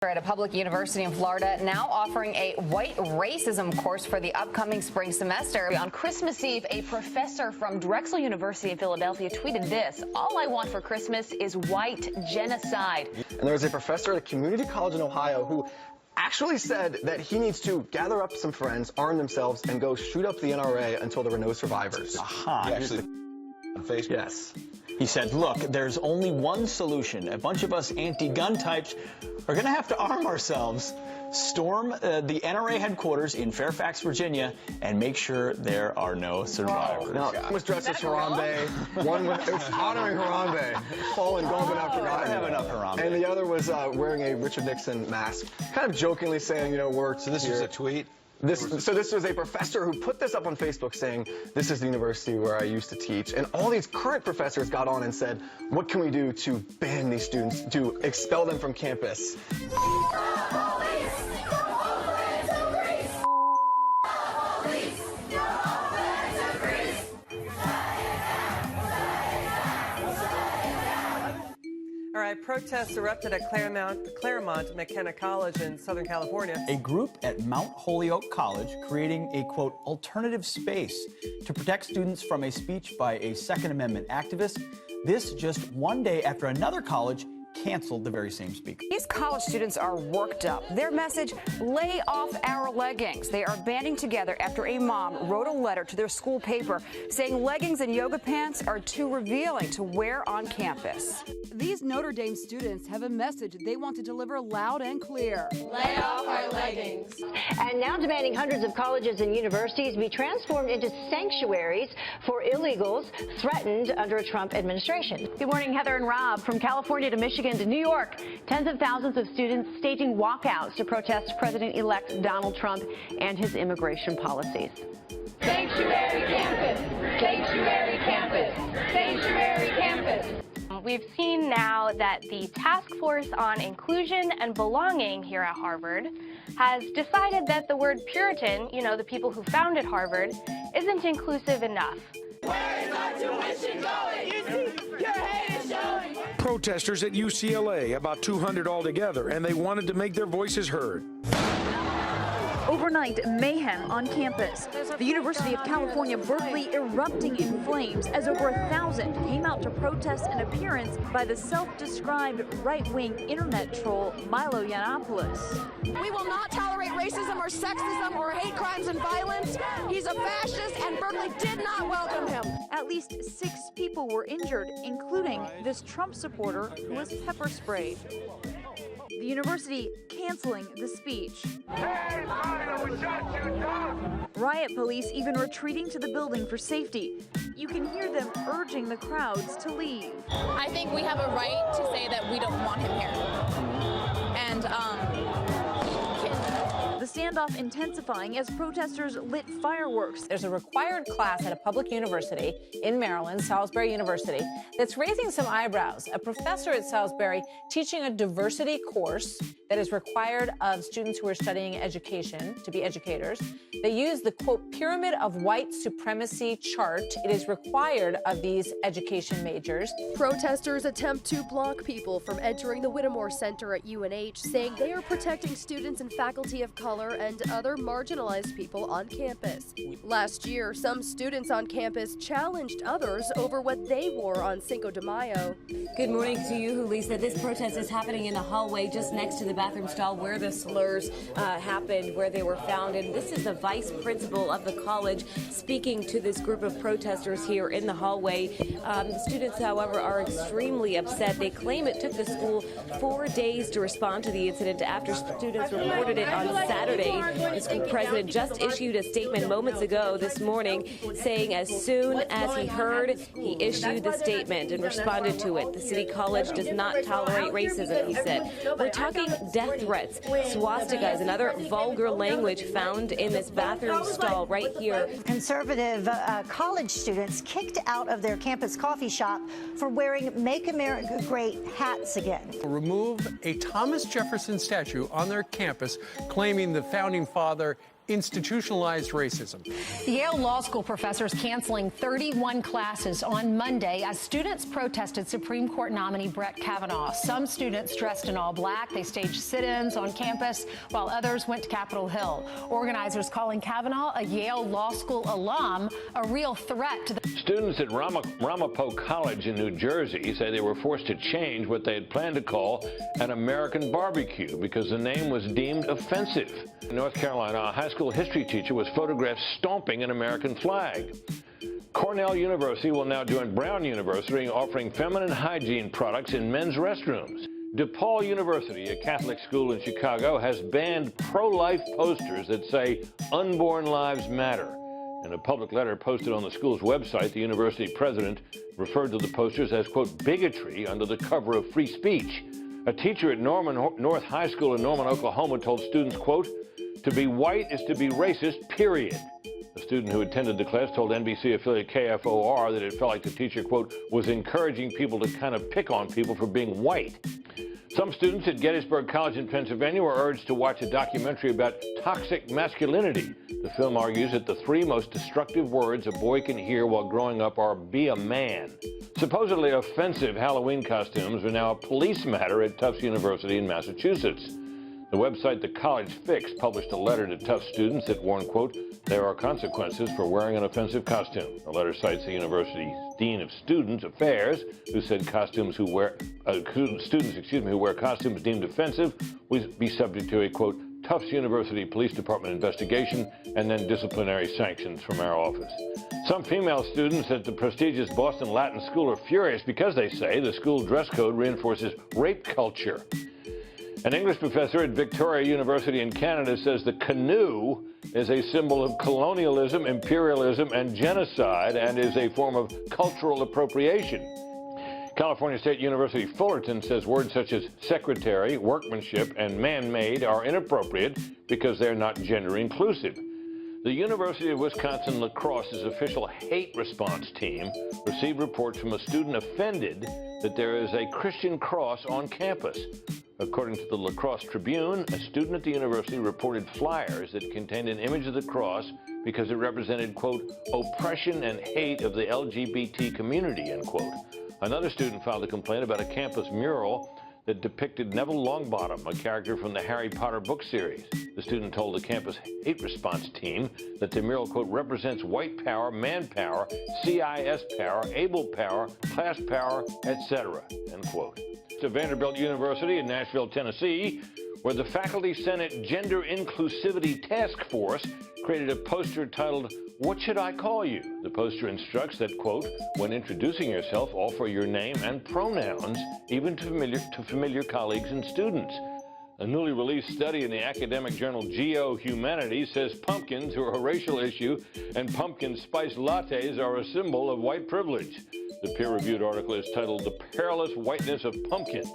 At a public university in Florida, now offering a white racism course for the upcoming spring semester. On Christmas Eve, a professor from Drexel University in Philadelphia tweeted this: "All I want for Christmas is white genocide." And there was a professor at a community college in Ohio who actually said that he needs to gather up some friends, arm themselves, and go shoot up the NRA until there were no survivors. Aha. Actually, on Facebook. Yes. He said, look, there's only one solution. A bunch of us anti-gun types are going to have to arm ourselves, storm the NRA headquarters in Fairfax, Virginia, and make sure there are no survivors. Now, one was dressed as Harambe. One was honoring Harambe. Fallen, gone but not forgotten. I have enough Harambe. And the other was wearing a Richard Nixon mask, kind of jokingly saying, you know, we're... So this was a tweet? This was a professor who put this up on Facebook saying, this is the university where I used to teach. And all these current professors got on and said, what can we do to ban these students, to expel them from campus? All right, protests erupted at Claremont McKenna College in Southern California. A group at Mount Holyoke College creating a, quote, alternative space to protect students from a speech by a Second Amendment activist. This just one day after another college canceled the very same speaker. These college students are worked up. Their message, lay off our leggings. They are banding together after a mom wrote a letter to their school paper saying leggings and yoga pants are too revealing to wear on campus. These Notre Dame students have a message they want to deliver loud and clear. Lay off our leggings. And now demanding hundreds of colleges and universities be transformed into sanctuaries for illegals threatened under a Trump administration. Good morning, Heather and Rob. From California to Michigan to New York, tens of thousands of students staging walkouts to protest President-elect Donald Trump and his immigration policies. Sanctuary campus. Sanctuary campus. Sanctuary campus. We've seen now that the Task Force on Inclusion and Belonging here at Harvard has decided that the word Puritan, you know, the people who founded Harvard, isn't inclusive enough. Where is our tuition going? Your hate is showing. Protesters at UCLA, about 200 altogether, and they wanted to make their voices heard. Overnight mayhem on campus. The University of California, Berkeley erupting in flames as over 1,000 came out to protest an appearance by the self-described right-wing internet troll Milo Yiannopoulos. We will not tolerate racism or sexism or hate crimes and violence. He's a fascist and Berkeley did not welcome him. At least 6 people were injured, including this Trump supporter who was pepper sprayed. The university canceling the speech. Hey, Milo, we shot you down. Riot police even retreating to the building for safety. You can hear them urging the crowds to leave. I think we have a right to say that we don't want him here. And, the standoff intensifying as protesters lit fireworks. There's a required class at a public university in Maryland, Salisbury University, that's raising some eyebrows. A professor at Salisbury teaching a diversity course that is required of students who are studying education to be educators. They use the, quote, pyramid of white supremacy chart. It is required of these education majors. Protesters attempt to block people from entering the Whittemore Center at UNH, saying they are protecting students and faculty of color and other marginalized people on campus. Last year, some students on campus challenged others over what they wore on Cinco de Mayo. Good morning to you, Lisa. This protest is happening in the hallway just next to the bathroom stall where the slurs happened, where they were found. And this is the vice principal of the college speaking to this group of protesters here in the hallway. The students, however, are extremely upset. They claim it took the school 4 days to respond to the incident after students reported it on Saturday. The school president just issued a statement moments ago this morning saying as soon as he heard, he issued the statement and responded to it. The city college does not tolerate racism, he said. We're talking death threats, swastikas, and other vulgar language found in this bathroom stall right here. Conservative college students kicked out of their campus coffee shop for wearing Make America Great hats again. Remove a Thomas Jefferson statue on their campus, claiming the founding father institutionalized racism. The Yale Law School professors canceling 31 classes on Monday as students protested Supreme Court nominee Brett Kavanaugh. Some students dressed in all black. They staged sit-ins on campus, while others went to Capitol Hill. Organizers calling Kavanaugh, a Yale Law School alum, a real threat to the... Students at Ramapo College in New Jersey say they were forced to change what they had planned to call an American barbecue because the name was deemed offensive. In North Carolina, a high school history teacher was photographed stomping an American flag. Cornell University will now join Brown University in offering feminine hygiene products in men's restrooms. DePaul University, a Catholic school in Chicago, has banned pro-life posters that say unborn lives matter. In a public letter posted on the school's website, the university president referred to the posters as, quote, bigotry under the cover of free speech. A teacher at North High School in Norman, Oklahoma told students, quote, to be white is to be racist, period. A student who attended the class told NBC affiliate KFOR that it felt like the teacher, quote, was encouraging people to kind of pick on people for being white. Some students at Gettysburg College in Pennsylvania were urged to watch a documentary about toxic masculinity. The film argues that the three most destructive words a boy can hear while growing up are be a man. Supposedly offensive Halloween costumes are now a police matter at Tufts University in Massachusetts. The website The College Fix published a letter to Tufts students that warned, quote, there are consequences for wearing an offensive costume. The letter cites the university's Dean of Student Affairs, who said students who wear costumes deemed offensive would be subject to a, quote, Tufts University Police Department investigation and then disciplinary sanctions from our office. Some female students at the prestigious Boston Latin School are furious because they say the school dress code reinforces rape culture. An English professor at Victoria University in Canada says the canoe is a symbol of colonialism, imperialism, and genocide, and is a form of cultural appropriation. California State University Fullerton says words such as secretary, workmanship, and man-made are inappropriate because they're not gender inclusive. The University of Wisconsin Lacrosse's official hate response team received reports from a student offended that there is a Christian cross on campus. According to the La Crosse Tribune, a student at the university reported flyers that contained an image of the cross because it represented, quote, oppression and hate of the LGBT community, end quote. Another student filed a complaint about a campus mural that depicted Neville Longbottom, a character from the Harry Potter book series. The student told the campus hate response team that the mural, quote, represents white power, man power, CIS power, able power, class power, etc., end quote. To Vanderbilt University in Nashville, Tennessee, where the Faculty Senate Gender Inclusivity Task Force created a poster titled, What Should I Call You? The poster instructs that, quote, when introducing yourself, offer your name and pronouns, even to familiar colleagues and students. A newly released study in the academic journal Geo Humanities says pumpkins are a racial issue and pumpkin spice lattes are a symbol of white privilege. The peer-reviewed article is titled The Perilous Whiteness of Pumpkins.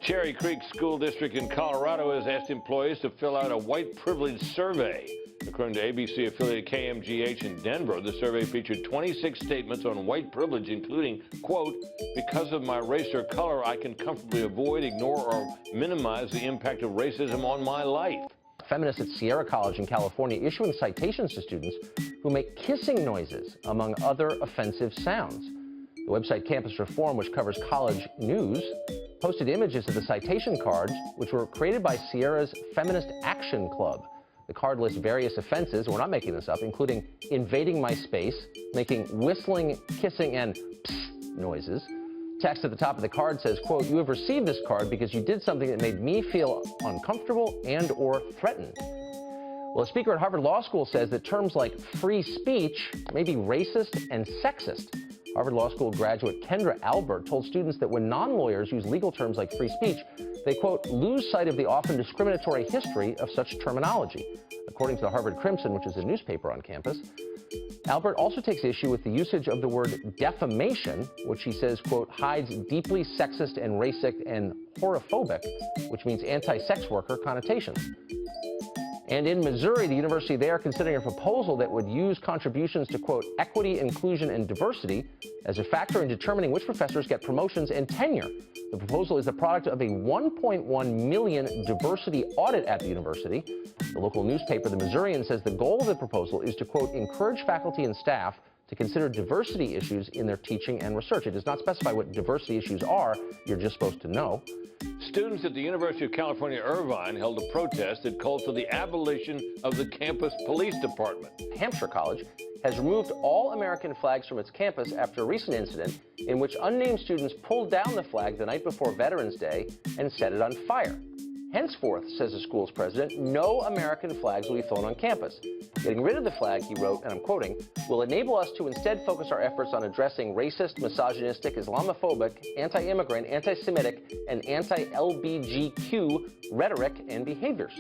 Cherry Creek School District in Colorado has asked employees to fill out a white privilege survey. According to ABC affiliate KMGH in Denver, the survey featured 26 statements on white privilege, including, quote, because of my race or color, I can comfortably avoid, ignore, or minimize the impact of racism on my life. Feminists at Sierra College in California issuing citations to students who make kissing noises, among other offensive sounds. The website Campus Reform, which covers college news, posted images of the citation cards, which were created by Sierra's Feminist Action Club. The card lists various offenses, we're not making this up, including invading my space, making whistling, kissing, and psst noises. Text at the top of the card says, quote, you have received this card because you did something that made me feel uncomfortable and or threatened. Well, a speaker at Harvard Law School says that terms like free speech may be racist and sexist. Harvard Law School graduate Kendra Albert told students that when non-lawyers use legal terms like free speech, they, quote, lose sight of the often discriminatory history of such terminology. According to the Harvard Crimson, which is a newspaper on campus, Albert also takes issue with the usage of the word defamation, which he says, quote, hides deeply sexist and racist and horophobic, which means anti-sex worker connotations. And in Missouri, the university there considering a proposal that would use contributions to, quote, equity, inclusion, and diversity as a factor in determining which professors get promotions and tenure. The proposal is the product of a $1.1 million diversity audit at the university. The local newspaper, The Missourian, says the goal of the proposal is to, quote, encourage faculty and staff to consider diversity issues in their teaching and research. It does not specify what diversity issues are. You're just supposed to know. Students at the University of California, Irvine held a protest that called for the abolition of the campus police department. Hampshire College has removed all American flags from its campus after a recent incident in which unnamed students pulled down the flag the night before Veterans Day and set it on fire. Henceforth, says the school's president, no American flags will be flown on campus. Getting rid of the flag, he wrote, and I'm quoting, will enable us to instead focus our efforts on addressing racist, misogynistic, Islamophobic, anti-immigrant, anti-Semitic, and anti-LBGQ rhetoric and behaviors.